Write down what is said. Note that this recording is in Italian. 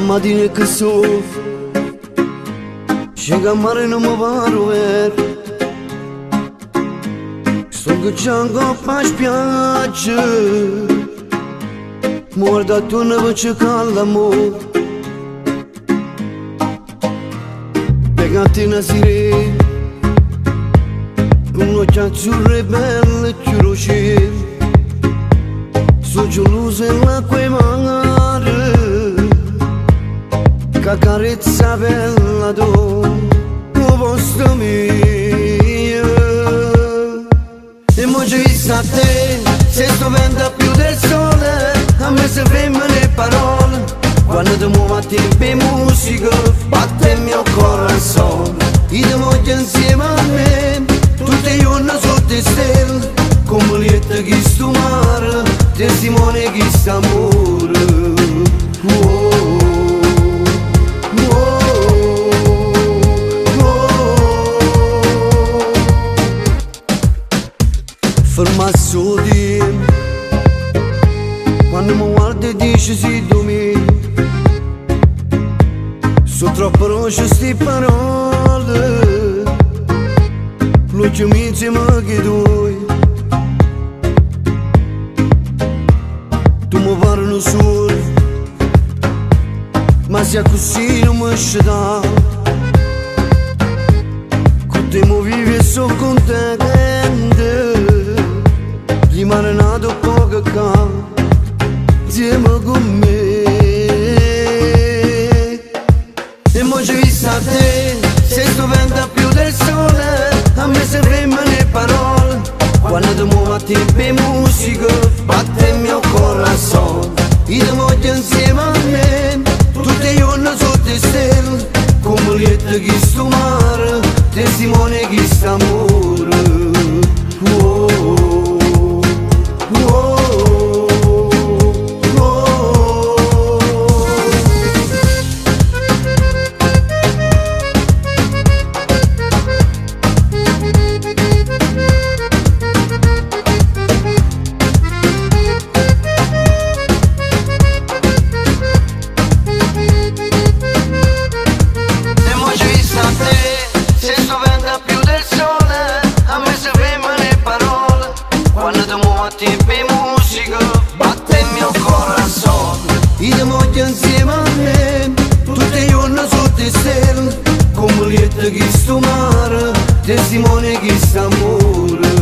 mattina che soffro, che a mare non mi paro ver. Sto che c'è ancora a spiaggia, guarda attorno per cercare l'amore. Pegati una sirena, con occhi azzurri belle e chiaro cielo. Sono geloso in l'acqua e mare, che carezza bella tu, lo posto mio. E mo ci visto a te, sei stupenda più del sole, a me se fermo le parole, quando ti muovi per musica, batte il mio corazon. Io ti voglio insieme a me, tutti i giorni sotto le stelle, come lieta che sto mare, testimone che sta amore. Ferma solo tempo, quando mi guardi e dici sì domenica. Sono troppo rosse sti parole, lo che mi insieme che tu. Tu mi parlano solo, ma se così non mi sceda. Con te mi vivi e sono contento, rimane nato poco ca, insieme con me. E mo ci visto a te, sei stupenda più del sole, a me se fermo le parole, quando ti muovi per musica, batte il mio corazon. Io ti voglio insieme a me, tutti i giorni sotto le stelle, come lieta che sto mare, testimone che sta amore. Per musica, batte il mio corazon. Io ti voglio insieme a me, tutti i giorni sotto le stelle, come lieta che sto mare, testimone che sta amore.